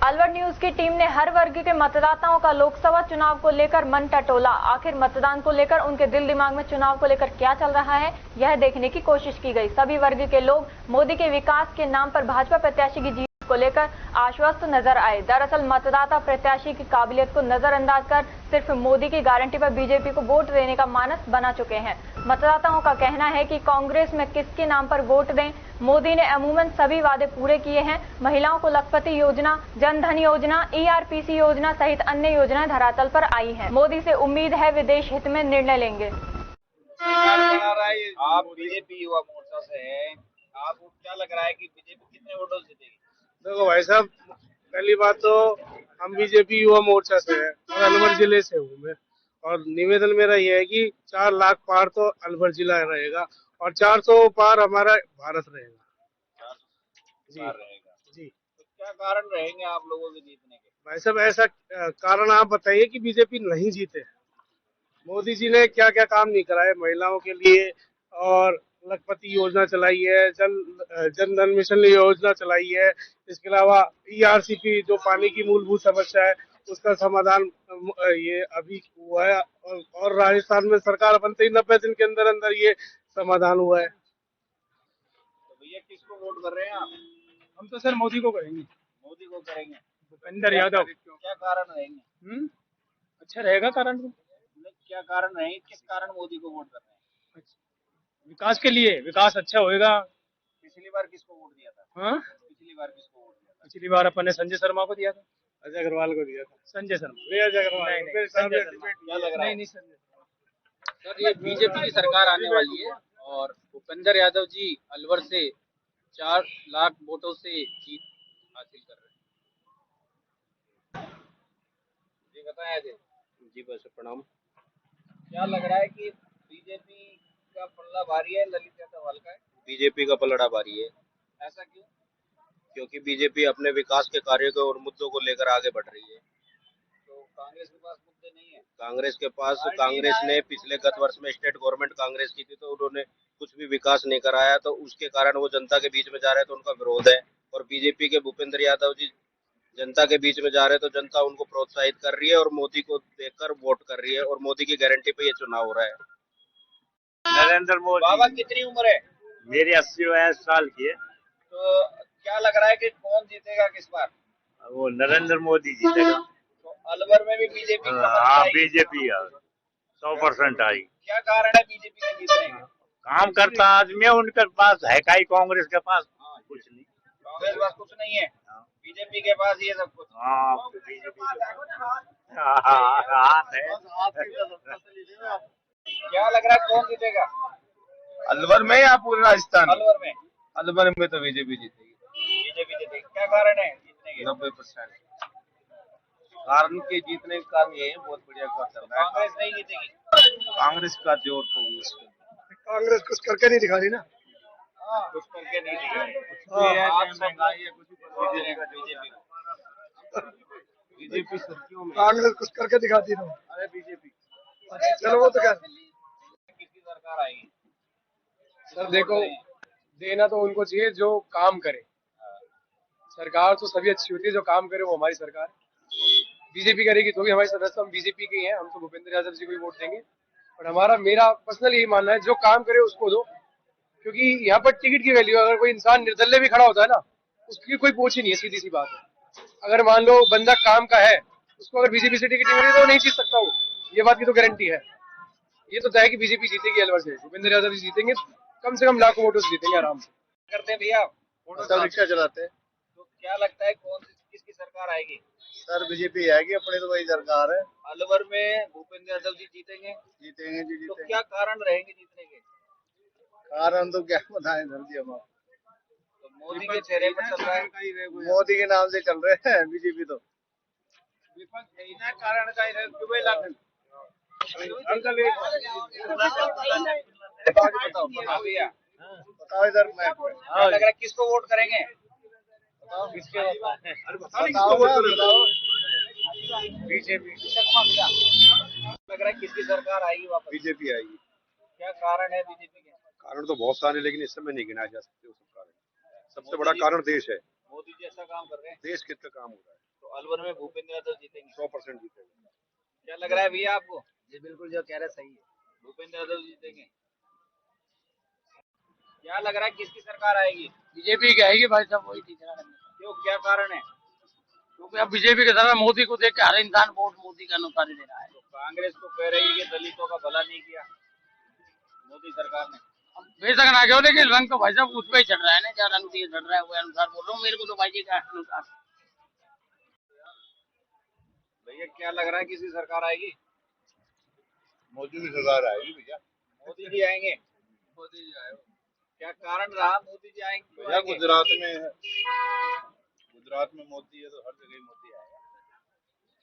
Alwar news की team ने हर वर्ग के मतदाताओं का लोकसभा चुनाव को लेकर मन टटोला। आखिर मतदान को लेकर उनके दिल दिमाग में चुनाव को लेकर क्या चल रहा है, यह देखने की कोशिश की गई। सभी वर्ग के लोग मोदी के विकास के नाम पर भाजपा प्रत्याशी की जीत को लेकर आश्वस्त नजर आए। दरअसल मतदाता प्रत्याशी की काबिलियत को नजरअंदाज कर सिर्फ मोदी की गारंटी पर बीजेपी को वोट देने का मानस बना चुके हैं। मतदाताओं का कहना है कि कांग्रेस में किसके नाम पर वोट दें। मोदी ने अमूमन सभी वादे पूरे किए हैं। महिलाओं को लखपति योजना, जन धन योजना, ERPC योजना सहित अन्य योजनाएं धरातल पर आई हैं। मोदी से उम्मीद है वे देश हित में निर्णय लेंगे। आप बीजेपी युवा मोर्चा से हैं, आपको क्या लग रहा है कि बीजेपी कितने वोटों से जीतेगी? देखो भाई साहब, पहली बात तो हम बीजेपी युवा मोर्चा से हैं और अलवर जिले से हूँ मैं। और निवेदन मेरा ये है कि 4 लाख पार तो अलवर जिला रहेगा और 400 पार हमारा भारत रहेगा। जी जी। तो क्या कारण रहेंगे आप लोगों के जीतने के? भाई साहब, ऐसा कारण आप बताइए कि बीजेपी नहीं जीते। मोदी जी ने क्या क्या काम नहीं कराए महिलाओं के लिए, और लखपति योजना चलाई है, जन धन मिशन योजना चलाई है। इसके अलावा ERCP जो पानी की मूलभूत समस्या है उसका समाधान ये अभी हुआ है, और राजस्थान में सरकार बनते ही 90 दिन के अंदर अंदर ये समाधान हुआ है। तो भैया किसको वोट कर रहे हैं आप? हम तो सर मोदी को करेंगे। मोदी को करेंगे। भूपेंद्र यादव। क्या कारण रहेंगे? अच्छा रहेगा कारण। क्या कारण रहेंगे, किस कारण मोदी को वोट कर रहे हैं? विकास के लिए, विकास अच्छा होएगा। पिछली बार किसको वोट दिया था? हाँ, पिछली बार किसको वोट दिया था? पिछली बार अपन ने संजय शर्मा को दिया था। अजय अग्रवाल को दिया था। संजय शर्मा। अजय अग्रवाल। नहीं, संजय शर्मा। क्या लग रहा है? नहीं संजय। सर, ये बीजेपी की सरकार आने वाली है और भूपेंद्र यादव जी अलवर से 4 लाख वोटों से जीत हासिल कर रहे हैं। जी बताएं अजय जी बस प्रणाम। क्या लग रहा है कि बीजेपी का पल्ला भारी है, ललित यादव हल्का है? बीजेपी का पलड़ा भारी है। ऐसा क्यों? क्योंकि बीजेपी अपने विकास के कार्यों को और मुद्दों को लेकर आगे बढ़ रही है। तो कांग्रेस के पास मुद्दे नहीं है? कांग्रेस ने पिछले गत वर्ष में स्टेट गवर्नमेंट कांग्रेस की थी, तो उन्होंने कुछ भी विकास नहीं कराया, तो उसके कारण वो जनता के बीच में जा रहे हैं, तो उनका विरोध है। और बीजेपी के भूपेंद्र यादव जी जनता के बीच में जा रहे हैं, तो जनता उनको प्रोत्साहित कर रही है और मोदी को देखकर वोट कर रही है, और मोदी की गारंटी पे ये चुनाव हो रहा है। नरेंद्र मोदी। बाबा कितनी उम्र है? मेरी 80 साल की है। तो क्या लग रहा है कि कौन जीतेगा किस बार? वो नरेंद्र मोदी जीतेगा। तो अलवर में भी बीजेपी? हाँ, बीजेपी 100% आई। क्या कारण है बीजेपी के जीतने का? काम करता आदमी है, उनके पास है का ही, कांग्रेस के पास कुछ नहीं। कांग्रेस के पास कुछ नहीं है, बीजेपी के पास ये सब कुछ। हाँ, बीजेपी हाथ है। क्या लग रहा है कौन जीतेगा अलवर में या पूरे राजस्थान? अलवर में? अलवर में तो बीजेपी जीतेगी। बीजेपी जीतेगी। क्या कारण है जीतने के? 90%। कारण के जीतने का कारण ये है, बहुत बढ़िया काम चल रहा है। कांग्रेस नहीं जीतेगी? कांग्रेस का जोर तो कांग्रेस कुछ करके नहीं दिखा रही ना। कुछ करके नहीं दिखा रही। महंगाई है, कुछ बीजेपी सर्दियों में। कांग्रेस कुछ करके दिखाती ना। अरे बीजेपी। चलो वो तो क्या, किसकी सरकार आएगी? सर देखो, देना तो उनको चाहिए जो काम करे। सरकार तो सभी अच्छी होती है, जो काम करे वो हमारी सरकार। बीजेपी करेगी तो भी हमारी सदस्य, हम बीजेपी के ही हैं, हम तो भूपेंद्र यादव जी को ही वोट देंगे। और मेरा पर्सनल यही मानना है, जो काम करे उसको दो, क्योंकि यहाँ पर टिकट की वैल्यू, अगर कोई इंसान निर्दलीय भी खड़ा होता है ना, उसकी कोई पूछ ही नहीं है, सीधी सी बात है। अगर मान लो बंदा काम का है, उसको अगर बीजेपी से टिकट नहीं मिली तो नहीं जीत सकता वो, ये बात की तो गारंटी है। ये तो तय है कि बीजेपी जीतेगी अलवर से, भूपेंद्र यादव जी जीतेंगे, कम से कम लाखों वोटों से जीतेंगे आराम से। करते हैं भैया, ऑटो रिक्शा चलाते हैं। तो क्या लगता है कौन किसकी सरकार आएगी? सर बीजेपी आएगी, अपनी तो वही सरकार है। अलवर में भूपेंद्र यादव जी जीतेंगे? जीतेंगे जी, तो जीतेंगे। क्या कारण रहेंगे जीतने के? कारण तो क्या बताएं सर जी, हम तो मोदी के चेहरे पर चल रहा है। मोदी के नाम से चल रहे हैं बीजेपी तो। कारण का अंकल बताओ भैया, बताओ इधर मैं क्या लग रहा है किसको वोट करेंगे? किसके बताओ बीजेपी। लग रहा है किसकी सरकार आएगी वापस? बीजेपी आएगी। क्या कारण है बीजेपी के? कारण तो बहुत सारे, लेकिन इस समय नहीं गिनाए जा सकते वो सब कारण। सबसे बड़ा कारण देश है। मोदी जी ऐसा काम कर रहे हैं। देश कितना काम हो रहा है। तो अलवर में भूपेंद्र यादव जीतेंगे? 100% जीतेगा। क्या लग रहा है भैया आपको? जी बिल्कुल जो कह रहे सही है। भूपेंद्र यादव जीतेंगे? क्या लग रहा है किसकी सरकार आएगी? बीजेपी की आएगी भाई साहब, वही ठीक है। क्यों, क्या कारण है? क्योंकि अब बीजेपी के तरह मोदी को देख के हर इंसान वोट मोदी का अनुसार ही दे रहा है। तो कांग्रेस तो कह रही है कि दलितों का भला नहीं किया मोदी सरकार ने। अब बेशक ना क्यों, लेकिन रंग तो भाई साहब उस पे ही चढ़ रहा है ना, क्या रंग दिए चढ़ रहा है वो अनुसार बोल रहा हूँ, मेरे को तो भाई जी का अनुसार। भैया क्या लग रहा है किसकी सरकार आएगी? मोदी की सरकार आएगी भैया। मोदी जी आएंगे? मोदी जी आए क्या कारण रहा मोदी जी आएंगे? क्यों भैया, आएंगे? गुजरात में मोदी है तो हर जगह मोदी आएगा।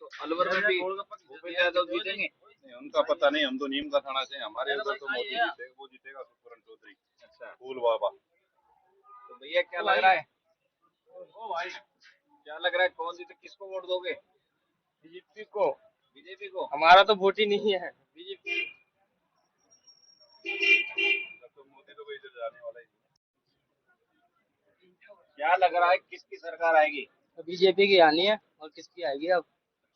तो अलवर में भी भूपेंद्र यादव जीतेंगे? नहीं, उनका पता नहीं, हम तो नीम का थाना से, हमारे उधर तो मोदी जीतेगा, वो जीतेगा सुखपुरन चौधरी। अच्छा, फूल बाबा। तो भैया क्या लग रहा है? क्या लग रहा है कौन जीते, किसको वोट दोगे? बीजेपी को। बीजेपी को? हमारा तो वोट ही नहीं है बीजेपी। तो मोदी तो कोई इधर जाने वाला ही नहीं। क्या लग रहा है किसकी सरकार आएगी? तो बीजेपी की आनी है, और किसकी आएगी अब।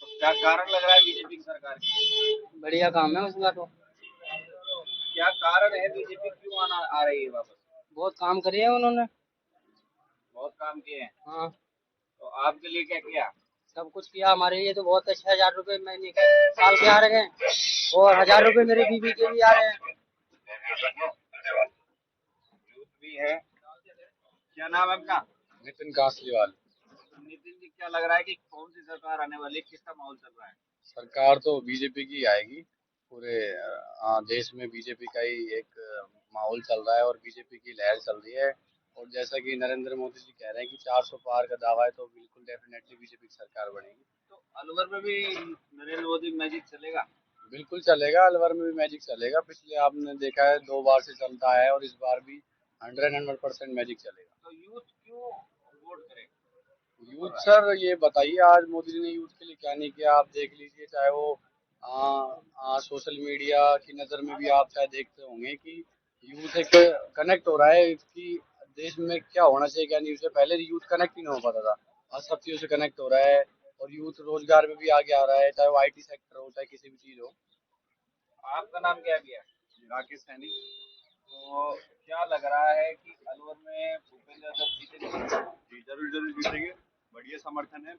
तो क्या कारण लग रहा है बीजेपी की सरकार की? बढ़िया काम है उसका तो। क्या कारण है बीजेपी क्यों आ रही है वापस? बहुत काम करे हैं उन्होंने। बहुत काम किए हैं। हाँ, तो आपके लिए क्या किया? सब कुछ किया हमारे लिए तो बहुत। 6,000 रुपए महीने के साल के आ रहे हैं, और 1,000 रुपए मेरे बीवी के भी आ रहे हैं। यूथ भी है। क्या नाम है आपका? नितिन कासलीवाल। नितिन जी, क्या लग रहा है कि कौन सी सरकार आने वाली है, किसका माहौल चल रहा है? सरकार तो बीजेपी की आएगी। पूरे देश में बीजेपी का ही एक माहौल चल रहा है और बीजेपी की लहर चल रही है। और जैसा कि नरेंद्र मोदी जी कह रहे हैं कि 400 पार का दावा है, तो बिल्कुल डेफिनेटली बीजेपी की सरकार बनेगी। तो अलवर में भी नरेंद्र मोदी मैजिक चलेगा? बिल्कुल चलेगा, अलवर में भी मैजिक चलेगा। पिछले आपने देखा है 2 बार से चलता है और इस बार भी 100% मैजिक चलेगा। तो यूथ क्यों वोट करे? यूथ सर ये बताइए, आज मोदी जी ने यूथ के लिए क्या नहीं किया। आप देख लीजिए, चाहे वो सोशल मीडिया की नज़र में भी आप चाहे देखते होंगे कि यूथ एक कनेक्ट हो रहा है कि देश में क्या होना चाहिए क्या नहीं। उससे पहले यूथ कनेक्ट ही नहीं हो पाता था, आज सब चीज़ों से कनेक्ट हो रहा है। और यूथ रोजगार में भी आगे आ रहा है, चाहे वो IT सेक्टर हो चाहे किसी भी चीज़ हो। आपका नाम क्या है भैया? राकेश सैनी। तो क्या लग रहा है कि अलवर में भूपेंद्र यादव जीतेंगे? जी जरूर जरूर जीतेंगे, बढ़िया समर्थन है